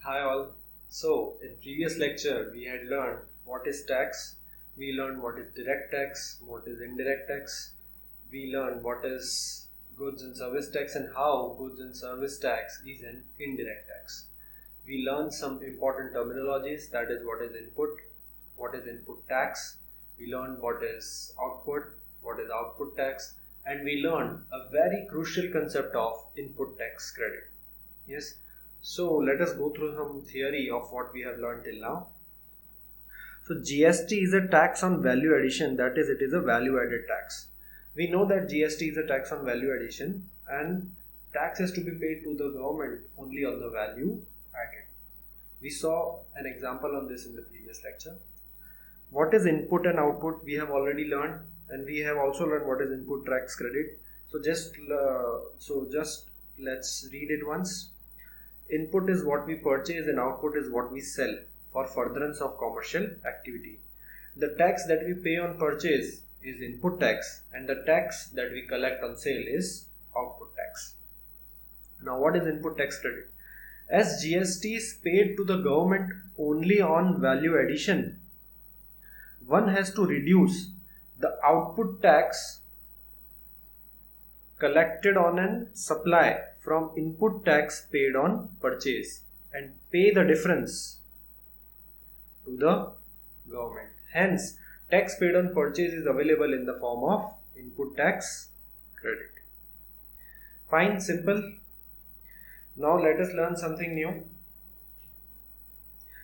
Hi all. So in previous lecture we had learned what is tax, we learned what is direct tax, what is indirect tax, we learned what is goods and service tax and how goods and service tax is an indirect tax. We learned some important terminologies, that is what is input tax, we learned what is output tax, and we learned a very crucial concept of input tax credit. Yes. So let us go through some theory of what we have learned till now. So GST is a tax on value addition, that is, it is a value added tax. We know that GST is a tax on value addition and tax is to be paid to the government only on the value added. We saw an example on this in the previous lecture. What is input and output we have already learned, and we have also learned what is input tax credit. So just let's read it once. Input is what we purchase and output is what we sell for furtherance of commercial activity. The tax that we pay on purchase is input tax and the tax that we collect on sale is output tax. Now what is input tax credit? As GST is paid to the government only on value addition, one has to reduce the output tax collected on an supply from input tax paid on purchase and pay the difference to the government. Hence, tax paid on purchase is available in the form of input tax credit. Fine, simple. Now let us learn something new,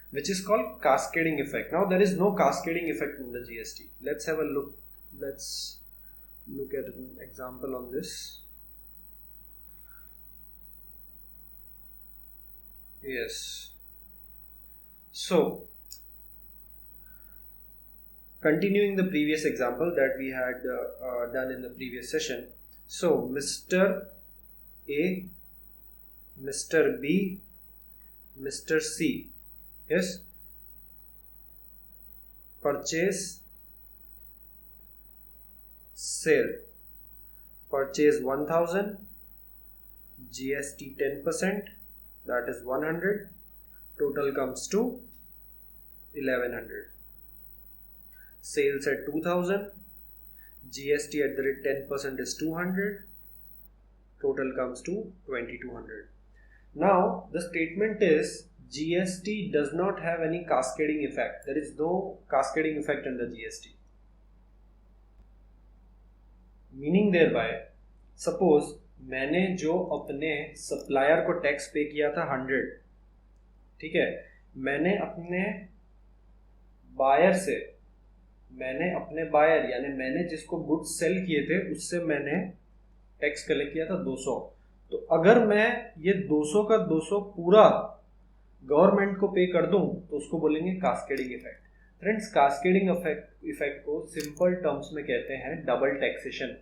which is called cascading effect. Now there is no cascading effect in the GST. Let's have a look. Let's look at an example on this. Yes. So, continuing the previous example that we had done in the previous session. So, Mr. A, Mr. B, Mr. C. Yes. Purchase, sale. Purchase 1000, GST 10%. That is 100. Total comes to 1100. Sales at 2000. GST at the rate 10% is 200. Total comes to 2200. Now the statement is GST does not have any cascading effect. There is no cascading effect in the GST. Meaning thereby, suppose मैंने जो अपने supplier को tax पे किया था 100, ठीक है, मैंने अपने बायर यानी मैंने जिसको गुड्स सेल किए थे उससे मैंने टैक्स कलेक्ट किया था 200. तो अगर मैं ये 200 का 200 पूरा गवर्नमेंट को पे कर दूं तो उसको बोलेंगे cascading effect. Friends, cascading effect को सिंपल टर्म्स में कहते हैं डबल टैक्सेशन.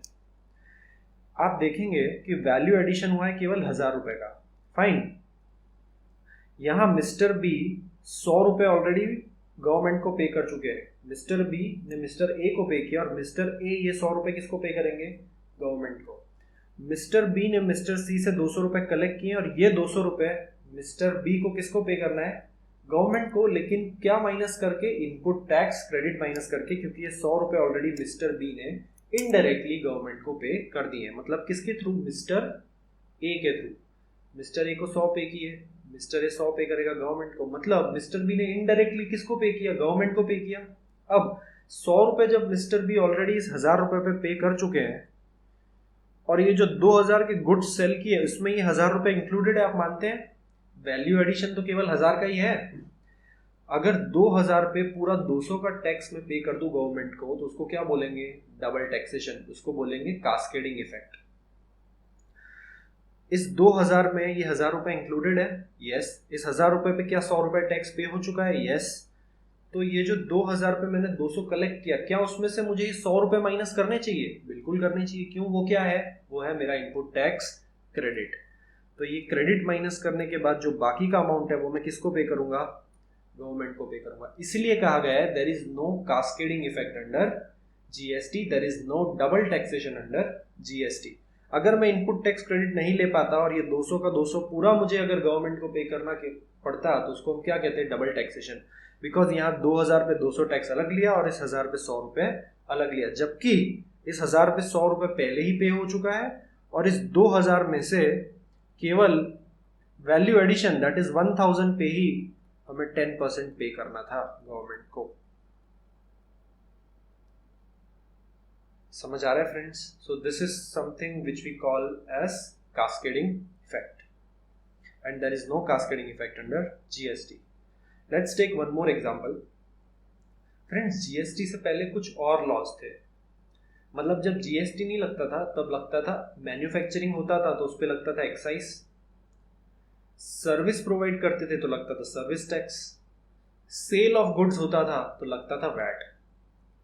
आप देखेंगे कि वैल्यू एडिशन हुआ है केवल 1000 रुपए का. फाइन, यहां मिस्टर बी 100 रुपए ऑलरेडी गवर्नमेंट को पे कर चुके हैं. मिस्टर बी ने मिस्टर ए को पे किया और मिस्टर ए ये 100 रुपए किसको पे करेंगे? गवर्नमेंट को. मिस्टर बी ने मिस्टर सी से 200 रुपए कलेक्ट किए और ये 200 रुपए मिस्टर बी को किसको पे करना है? गवर्नमेंट को. लेकिन क्या माइनस करके? इनपुट टैक्स क्रेडिट माइनस करके, क्योंकि ये 100 रुपए ऑलरेडी मिस्टर बी ने इनडायरेक्टली गवर्नमेंट को पे कर दिए. मतलब किसके थ्रू? मिस्टर ए के थ्रू. मिस्टर ए को 100 पे किए, मिस्टर ए 100 पे करेगा गवर्नमेंट को. मतलब मिस्टर बी ने इनडायरेक्टली किसको पे किया? गवर्नमेंट को पे किया. अब 100 रुपए जब मिस्टर बी ऑलरेडी इस 1000 रुपए पे पे कर चुके हैं और ये जो 2000 के गुड्स सेल किए उसमें ये 1000 रुपए इंक्लूडेड है, आप मानते हैं? वैल्यू एडिशन तो केवल 1000 का ही है. अगर 2000 पे पूरा 200 का टैक्स में पे कर दूं गवर्नमेंट को तो उसको क्या बोलेंगे? Double taxation. उसको बोलेंगे कास्केडिंग इफेक्ट. इस 2000 में ये 1000 रुपए इंक्लूडेड है. यस. इस 1000 रुपए पे क्या 100 रुपए टैक्स पे हो चुका है? यस. तो ये जो 2000 पे मैंने 200 कलेक्ट किया, क्या उसमें से मुझे ये 100 रुपए माइनस करने चाहिए? बिल्कुल करने चाहिए. क्यों? वो क्या है? वो है मेरा इनपुट टैक्स क्रेडिट. तो ये क्रेडिट माइनस करने के बाद जो बाकी का अमाउंट है वो मैं किसको पे करूंगा? गवर्नमेंट को पे करूंगा. इसलिए कहा गया है there is no cascading effect under GST, there is no double taxation under GST. अगर मैं इनपुट टैक्स क्रेडिट नहीं ले पाता और ये 200 का 200 पूरा मुझे अगर गवर्नमेंट को पे करना पड़ता तो उसको हम क्या कहते हैं, डबल टैक्सेशन। बिकॉज यहाँ 2000 पे 200 टैक्स अलग लिया और इस 1000 पे 100 रुपए अलग लिया, जबकि इस 1000 पे 100 रुपए पहले ही पे हो चुका है और इस 2000 में से केवल वैल्यू एडिशन दैट इज 1000 पे ही हमें 10% पे करना था गवर्नमेंट को। समझ आ रहा है friends? So this is something which we call as cascading effect and there is no cascading effect under GST. Let's take one more example. Friends, GST से पहले कुछ और लॉज थे। मतलब जब जीएसटी नहीं लगता था तब लगता था, मैन्युफैक्चरिंग होता था तो उस पर लगता था एक्साइज, सर्विस प्रोवाइड करते थे तो लगता था service tax, sale of goods होता था तो लगता था वैट।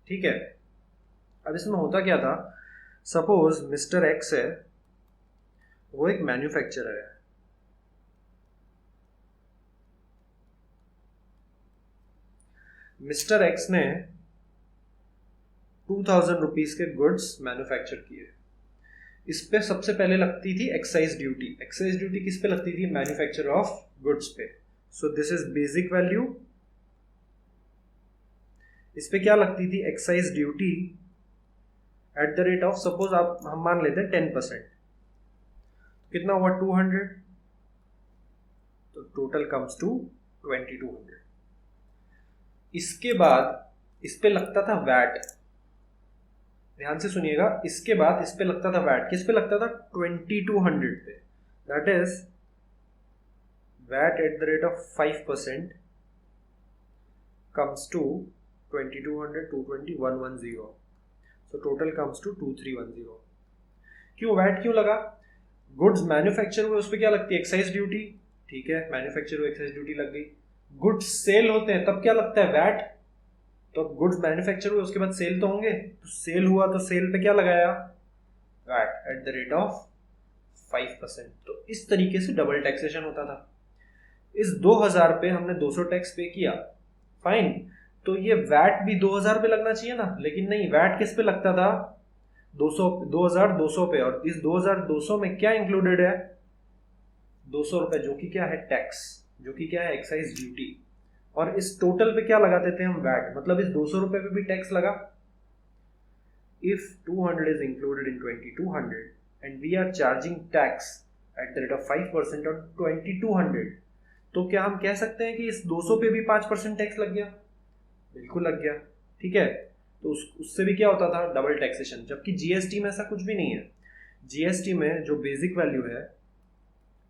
ठीक है, अब इसमें होता क्या था, सपोज मिस्टर एक्स है, वो एक मैन्युफैक्चरर है। मिस्टर एक्स ने 2000 रुपीज के गुड्स मैन्युफैक्चर किए। इस पे सबसे पहले लगती थी एक्साइज ड्यूटी। एक्साइज ड्यूटी किस पे लगती थी? मैन्युफैक्चर ऑफ गुड्स पे। सो दिस इज बेसिक वैल्यू। इस पे क्या लगती थी? Excise duty eight the rate of, suppose आप हम मान लेते हैं 10%, कितना हुआ? 200। तो टोटल कम्स टू 2200। इसके बाद इस पे लगता था वैट। ध्यान से सुनिएगा, इसके बाद इस पे लगता था वैट। किस पे लगता था? 2200 पे। That is VAT at the rate of 5% comes to 2200, 220, 110. So total comes to 2310. क्यों वैट क्यों लगा? गुड्स मैन्युफैक्चर हुए, उस पर क्या लगती है? Excise duty. ठीक है, मैन्युफैक्चर हुए, एक्साइज ड्यूटी लग गई। गुड्स सेल होते हैं तब क्या लगता है? वैट। तो गुड्स मैन्युफैक्चर हुए उसके बाद सेल तो होंगे, तो सेल हुआ तो सेल पे क्या लगाया? VAT at the rate of 5%। तो इस तरीके से डबल टैक्सेशन होता था। इस 2000 पे हमने 200 टैक्स पे किया, फाइन, तो ये वैट भी 2000 पे लगना चाहिए ना, लेकिन नहीं, वैट किस पे लगता था? 2200 पे। और इस 2200 में क्या इंक्लूडेड है? 200 रुपए, जो कि क्या है? टैक्स, जो कि क्या है? Excise duty. और इस टोटल पे क्या लगाते थे हम? वैट। मतलब इस 200 रुपए पे भी टैक्स लगा। If 200 is included in 2200 and we are charging tax at the rate of 5% on 2200, तो क्या हम कह सकते हैं कि इस 200 पे भी 5% टैक्स लग गया? बिल्कुल लग गया। ठीक है, तो उससे भी क्या होता था? Double taxation. जबकि जीएसटी में ऐसा कुछ भी नहीं है। जीएसटी में जो बेसिक वैल्यू है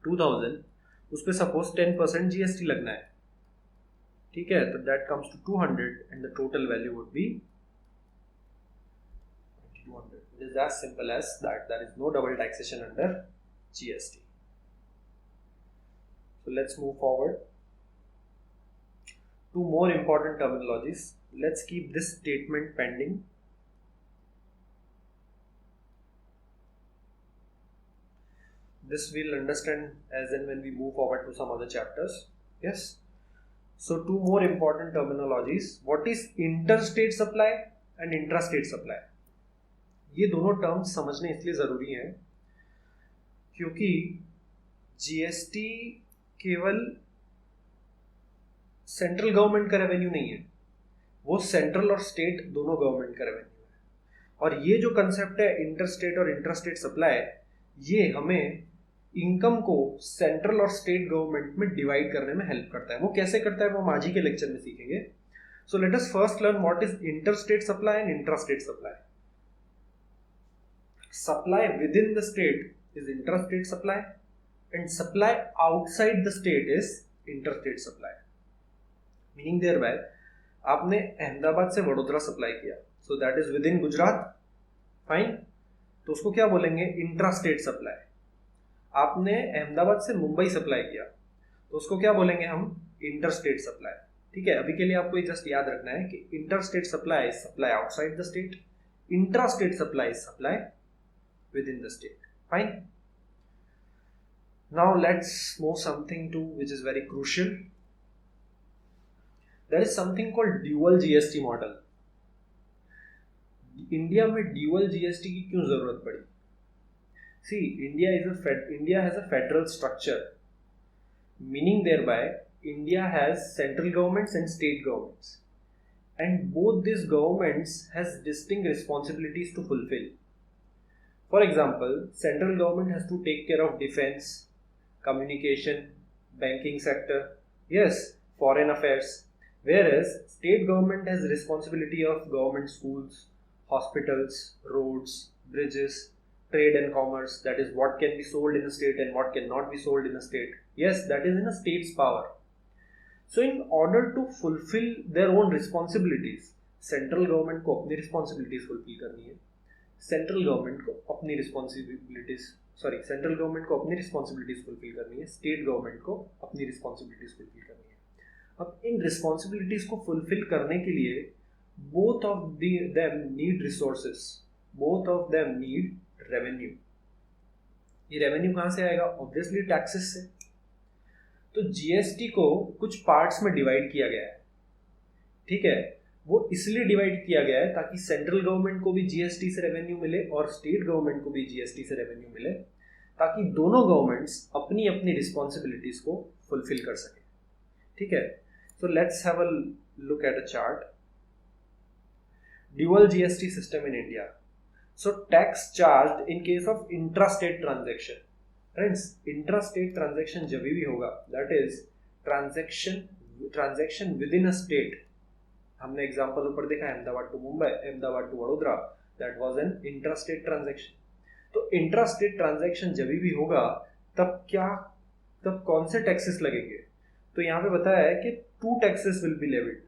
2000, उस पर सपोज 10% जीएसटी लगना है। ठीक है, तो that comes to 200 and the total value would be 200. It is as simple as that. There is no double taxation under GST. So let's move forward. Two more important terminologies. Let's keep this statement pending. This we'll understand as and when we move forward to some other chapters. Yes. So two more important terminologies. What is interstate supply and intrastate supply? ये दोनों terms समझने इसलिए ज़रूरी हैं क्योंकि GST केवल central government का revenue नहीं है, वो सेंट्रल और स्टेट दोनों गवर्नमेंट का रेवेन्यू है। और ये जो कंसेप्ट है इंटरस्टेट और इंट्रास्टेट सप्लाई, ये हमें इनकम को सेंट्रल और स्टेट गवर्नमेंट में डिवाइड करने में हेल्प करता है। वो कैसे करता है वो हम आज ही के लेक्चर में सीखेंगे। So let us first learn what is interstate supply and intrastate supply. Supply within the state is intrastate supply and supply outside the state is interstate supply. Meaning thereby, आपने अहमदाबाद से वडोदरा सप्लाई किया, so that is within Gujarat, fine, तो उसको क्या बोलेंगे? Intrastate supply. आपने अहमदाबाद से Mumbai supply किया, तो उसको क्या बोलेंगे हम? Interstate supply. ठीक है, अभी के लिए आपको जस्ट याद रखना है कि interstate supply is supply outside the state, intrastate supply is supply within the state. Fine. Now let's move something to which is very crucial. There is something called dual GST model. India में dual GST की क्यों जरूरत पड़ी? See, India has a federal structure, meaning thereby India has central governments and state governments, and both these governments has distinct responsibilities to fulfill. For example, central government has to take care of defense, communication, banking sector, yes, foreign affairs, whereas state government has responsibility of government schools, hospitals, roads, bridges, trade and commerce, that is what can be sold in a state and what cannot be sold in a state. Yes, that is in a state's power. So in order to fulfill their own responsibilities, central government को अपनी responsibilities fulfil करनी है, central government को अपनी responsibilities fulfil करनी है, state government को अपनी रिस्पॉन्सिबिलिटीज फुलफिल करनी है। अब इन रिस्पॉन्सिबिलिटीज को फुलफिल करने के लिए both of them need resources, both of them need revenue. ये रेवेन्यू कहाँ से आएगा? ऑब्वियसली टैक्सेस से। तो जीएसटी को कुछ पार्ट्स में डिवाइड किया गया है, ठीक है। वो इसलिए डिवाइड किया गया है ताकि सेंट्रल गवर्नमेंट को भी जीएसटी से रेवेन्यू मिले और स्टेट गवर्नमेंट को भी जीएसटी से रेवेन्यू मिले, ताकि दोनों गवर्नमेंट्स अपनी अपनी रिस्पॉन्सिबिलिटीज को फुलफिल कर सके, ठीक है। So let's have a look at a chart. Dual GST system in India. So tax charged in case of intra-state transaction. Friends, intra-state transaction जब भी होगा, that is transaction within a state. हमने example ऊपर देखा, Ahmedabad to Mumbai, Ahmedabad to Vadodara, that was an intra-state transaction. तो intra-state transaction जब भी होगा तब कौन से टैक्सेस लगेंगे? तो यहाँ पे बताया है कि 2 taxes will be levied,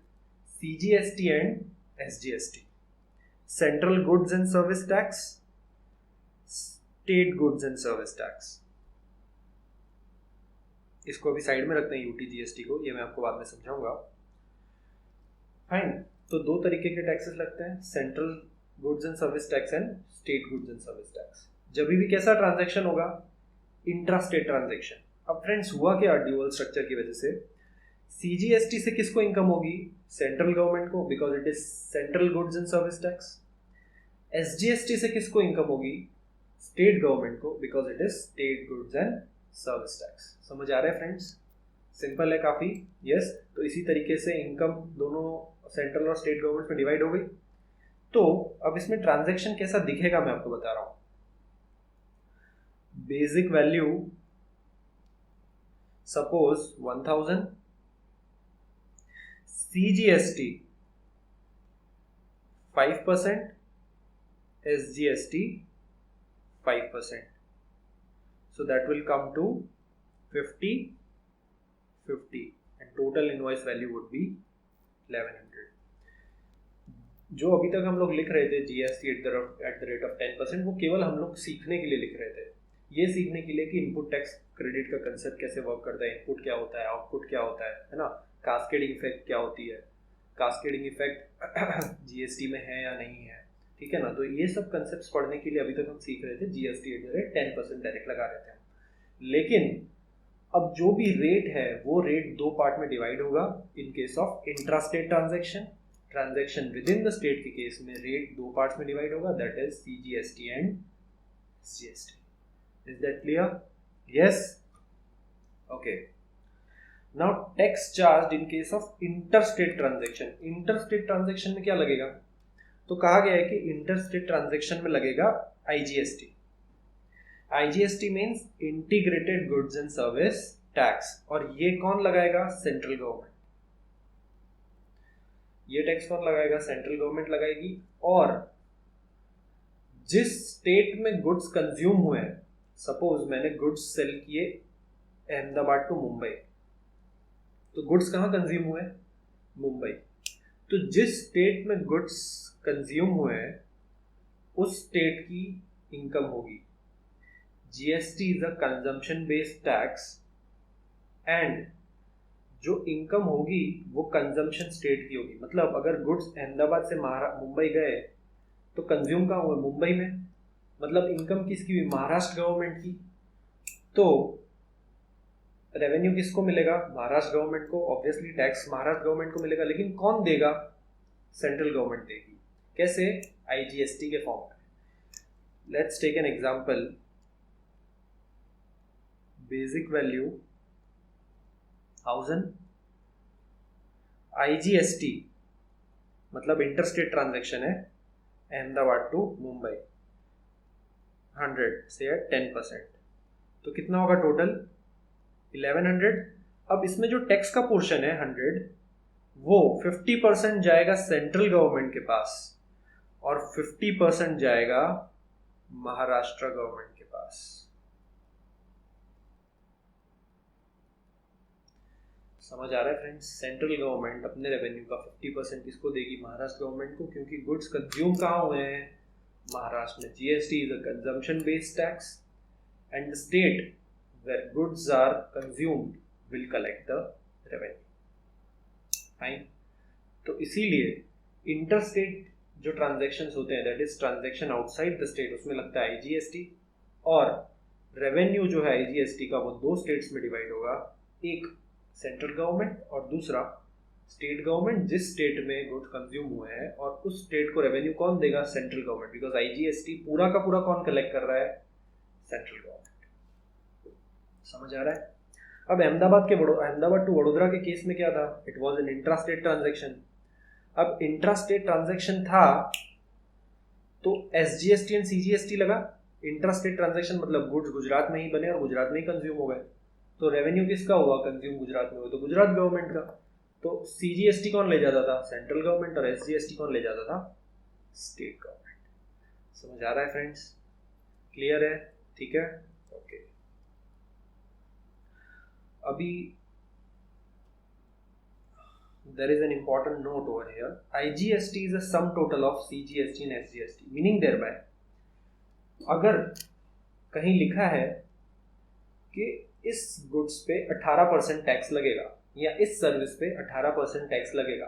CGST and SGST. Central goods and service tax, state goods and service tax. इसको अभी साइड में रखते हैं, यूटीजीएसटी को, ये मैं आपको बाद में समझाऊंगा। फाइन। तो 2 तरीके के टैक्सेस लगते हैं, central goods and service tax and state goods and service tax. जब भी कैसा ट्रांजैक्शन होगा? Intra state transaction. अब फ्रेंड्स, हुआ क्या ड्यूअल स्ट्रक्चर की वजह से? सीजीएसटी से किसको इनकम होगी? सेंट्रल गवर्नमेंट को, because it is central goods and service tax. SGST से किसको इनकम होगी? स्टेट गवर्नमेंट को, because it is state goods and service tax. समझ आ रहा है फ्रेंड्स? सिंपल है काफी, यस। तो इसी तरीके से इनकम दोनों सेंट्रल और स्टेट गवर्नमेंट में डिवाइड हो गई। तो अब इसमें ट्रांजैक्शन कैसा दिखेगा मैं आपको बता रहा हूं। Basic value suppose 1000, CGST 5%, SGST 5%, so that will come to 50/50 and total invoice value would be 1100। जो अभी तक हम लोग लिख रहे थे GST at the rate of 10%, वो केवल हम लोग सीखने के लिए लिख रहे थे। ये सीखने के लिए कि इनपुट टैक्स क्रेडिट का कंसेप्ट कैसे वर्क करता है, इनपुट क्या होता है, आउटपुट क्या होता है ना, कास्केडिंग इफेक्ट क्या होती है, कास्केडिंग इफेक्ट जीएसटी में है या नहीं है, ठीक है ना। तो ये सब कंसेप्ट्स पढ़ने के लिए अभी तक हम सीख रहे थे, GST at the rate 10% direct लगा रहे थे। लेकिन अब जो भी रेट है वो रेट 2 पार्ट में डिवाइड होगा। इन case of intra state transaction with in the state के केस में रेट 2 पार्ट्स में डिवाइड होगा, that is CGST and SGST. Is that clear? Yes, okay. Now tax charge in case of interstate transaction. Interstate transaction में क्या लगेगा? तो कहा गया है कि इंटरस्टेट ट्रांजैक्शन में लगेगा IGST. IGST means integrated goods and service tax, और ये कौन लगाएगा? Central government. ये टैक्स कौन लगाएगा? सेंट्रल गवर्नमेंट लगाएगी। और जिस स्टेट में गुड्स कंज्यूम हुए हैं, सपोज मैंने गुड्स सेल किए अहमदाबाद टू मुंबई, तो गुड्स कहाँ कंज्यूम हुए? मुंबई। तो जिस स्टेट में गुड्स कंज्यूम हुए हैं उस स्टेट की इनकम होगी। GST is a consumption based tax, and जो इनकम होगी वो कंजम्पशन स्टेट की होगी। मतलब अगर गुड्स अहमदाबाद से मुंबई गए तो कंज्यूम कहाँ हुए? मुंबई में। मतलब इनकम किसकी हुई? महाराष्ट्र गवर्नमेंट की। तो रेवेन्यू किसको मिलेगा? महाराष्ट्र गवर्नमेंट को। ऑब्वियसली टैक्स महाराष्ट्र गवर्नमेंट को मिलेगा, लेकिन कौन देगा? सेंट्रल गवर्नमेंट देगी। कैसे? आईजीएसटी के फॉर्म में। Let's take an example. Basic value 1000, IGST मतलब इंटरस्टेट ट्रांजैक्शन है, अहमदाबाद टू मुंबई 100 से 10%, तो कितना होगा टोटल 1100। अब इसमें जो टैक्स का पोर्शन है 100, वो 50% जाएगा सेंट्रल गवर्नमेंट के पास और 50% जाएगा महाराष्ट्र गवर्नमेंट के पास। समझ आ रहा है फ्रेंड्स? सेंट्रल गवर्नमेंट अपने रेवेन्यू का 50% किसको देगी? महाराष्ट्र गवर्नमेंट को, क्योंकि गुड्स कंज्यूम कहाँ हुए हैं? महाराष्ट्र में। GST is a consumption based tax and the state where goods are consumed will collect the revenue. Fine. तो इसीलिए इंटरस्टेट जो ट्रांजैक्शंस होते हैं, that is transaction outside the state, उसमें लगता है आईजीएसटी, और रेवेन्यू जो है आईजीएसटी का वो दो स्टेट्स में डिवाइड होगा, एक सेंट्रल गवर्नमेंट और दूसरा स्टेट गवर्नमेंट, जिस स्टेट में गुड्स कंज्यूम हुए हैं, और उस स्टेट को रेवेन्यू कौन देगा? सेंट्रल गवर्नमेंट, बिकॉज आईजीएसटी पूरा का पूरा कौन कलेक्ट कर रहा है? Central government. समझ आ रहा है? अब अहमदाबाद टू वडोदरा के केस में क्या था? It was an intra state transaction. अब इंट्रा स्टेट ट्रांजेक्शन था तो एसजीएसटी एंड सीजीएसटी लगा। इंट्रा स्टेट ट्रांजेक्शन मतलब गुड्स गुजरात में ही बने और गुजरात में ही कंज्यूम हो गए, तो रेवेन्यू किसका हुआ? कंज्यूम गुजरात में हुआ, तो गुजरात गवर्नमेंट का। तो सीजीएसटी कौन ले जाता था? Central government. और एसजीएसटी कौन ले जाता था? State government. समझ आ रहा है फ्रेंड्स? क्लियर है? ठीक है, ओके। अभी there is an important note over here. IGST is a sum total of CGST and SGST, meaning thereby अगर कहीं लिखा है कि इस गुड्स पे 18% टैक्स लगेगा या इस सर्विस पे 18% टैक्स लगेगा,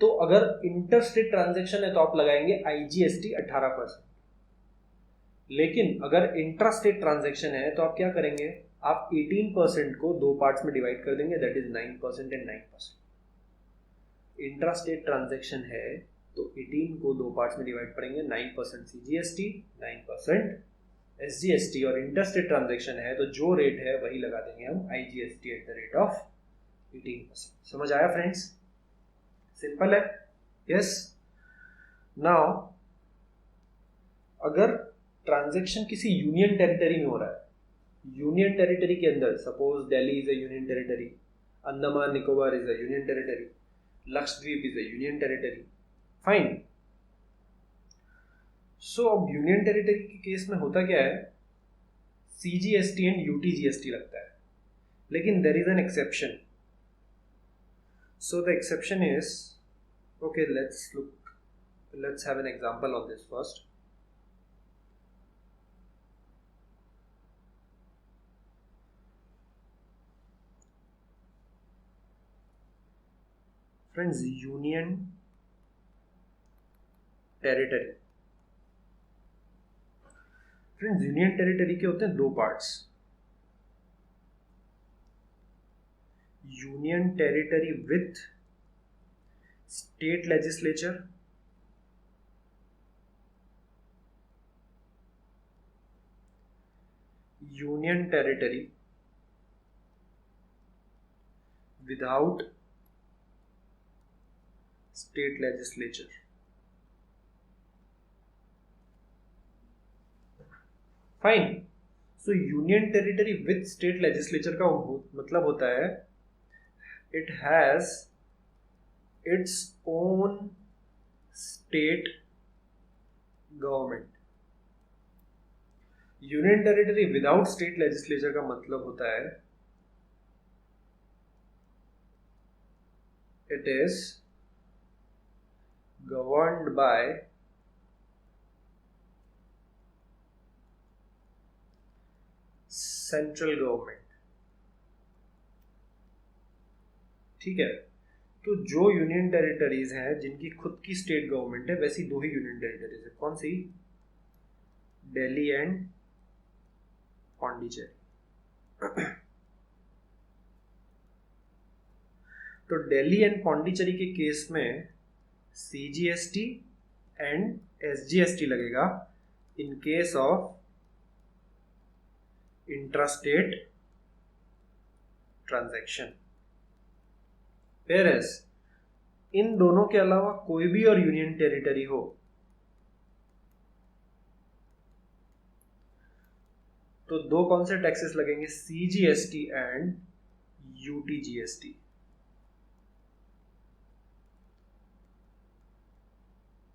तो अगर इंटरस्टेट ट्रांजैक्शन है तो आप लगाएंगे IGST 18%। लेकिन अगर इंट्रास्टेट ट्रांजैक्शन है तो आप क्या करेंगे? आप 18% को दो पार्ट्स में डिवाइड कर देंगे, that is 9% and 9%। Intrastate transaction है तो 18 को दो पार्ट्स में डिवाइड करेंगे, 9% सीजीएसटी, 9% एसजीएसटी, और इंटरस्टेट ट्रांजैक्शन है तो जो रेट है वही लगा देंगे हम IGST at the rate of 18%। समझ आया फ्रेंड्स? सिंपल है। यस। नाउ अगर ट्रांजैक्शन किसी यूनियन टेरिटरी में हो रहा है, यूनियन टेरिटरी के अंदर, suppose Delhi is a union territory, Andaman Nicobar is a union territory, Lakshadweep is a union territory, fine. So अब यूनियन टेरिटरी के केस में होता क्या है? सीजीएसटी एंड यूटीजीएसटी लगता है, लेकिन there is an exception. So the exception is, okay, let's have an example on this first. Friends, union territory, friends union territory के होते हैं दो parts, union territory with state legislature union territory without state legislature. Fine. So union territory with state legislature का मतलब होता है it has its own state government. Union territory without state legislature का मतलब होता है it is governed by central government. ठीक है, तो जो यूनियन टेरिटरीज हैं जिनकी खुद की स्टेट गवर्नमेंट है, वैसी दो ही यूनियन टेरिटरीज है। कौन सी? दिल्ली एंड पौंडीचेरी। तो दिल्ली एंड पौंडीचेरी के केस में सीजीएसटी एंड एसजीएसटी लगेगा इन case of intrastate transaction. Whereas इन दोनों के अलावा कोई भी और यूनियन टेरिटरी हो तो दो कौन से टैक्सेस लगेंगे, CGST एंड UTGST।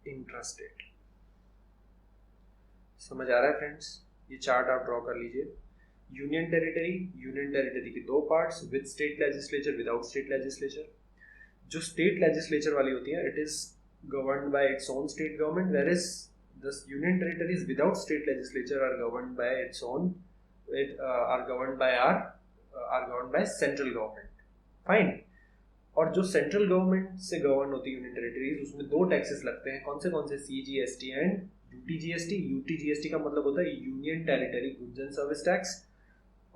इंट्रास्टेट। समझ आ रहा है फ्रेंड्स? ये चार्ट आप ड्रॉ कर लीजिए। यूनियन टेरिटरी के दो parts, with state legislature, without state legislature. जो स्टेट लेजिस्लेचर वाली होती है, it is governed by its own state government, where is the union territories without state legislature are governed by its own, are governed by central government. Fine. और जो central government से govern होती है union territories, उसमें दो taxes लगते हैं। कौन से? CGST and UTGST। UTGST का मतलब होता है union territory goods and service tax.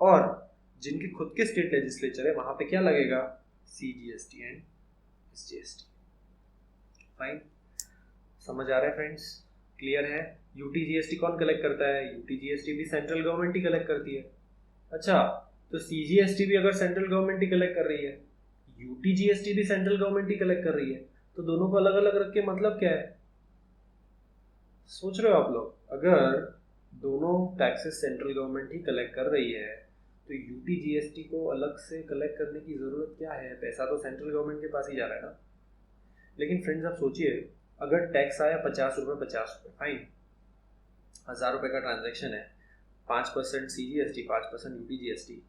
और जिनके खुद के स्टेट लेजिस्लेचर है वहां पे क्या लगेगा, CGST एंड SGST। फाइन। समझ आ रहा है फ्रेंड्स? क्लियर है? UTGST कौन कलेक्ट करता है? UTGST भी सेंट्रल गवर्नमेंट ही कलेक्ट करती है। अच्छा, तो CGST भी अगर सेंट्रल गवर्नमेंट ही कलेक्ट कर रही है, UTGST भी सेंट्रल गवर्नमेंट ही कलेक्ट कर रही है, तो दोनों को अलग अलग रख के मतलब क्या है? सोच रहे हो आप लोग? अगर दोनों टैक्सेस सेंट्रल गवर्नमेंट ही कलेक्ट कर रही है तो UTGST को अलग से कलेक्ट करने की जरूरत क्या है? पैसा तो सेंट्रल गवर्नमेंट के पास ही जा रहा है ना। लेकिन फ्रेंड्स आप सोचिए, अगर टैक्स आया 50 रुपये, 50 रुपये, फाइन, 1000 रुपये का ट्रांजेक्शन है, 5% CGST, 5% UTGST,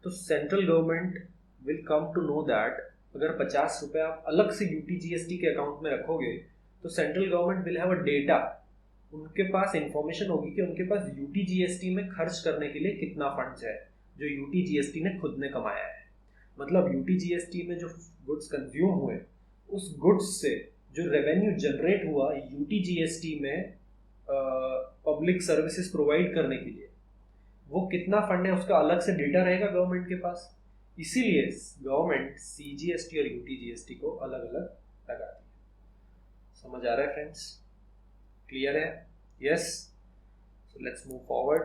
तो central government will come to know that अगर 50 रुपये आप अलग से UTGST के अकाउंट में रखोगे तो central government will have a data, उनके पास इंफॉर्मेशन होगी कि उनके पास UTGST में खर्च करने के लिए कितना फंड्स है जो UTGST ने खुद ने कमाया है। मतलब UTGST में जो गुड्स कंज्यूम हुए, उस गुड्स से जो रेवेन्यू जनरेट हुआ UTGST में पब्लिक सर्विसेज प्रोवाइड करने के लिए, वो कितना फंड है उसका अलग से डेटा रहेगा गवर्नमेंट के पास। इसीलिए गवर्नमेंट CGST और UTGST को अलग अलग लगाती है। समझ आ रहा है फ्रेंड्स? क्लियर है? Yes. So let's move forward.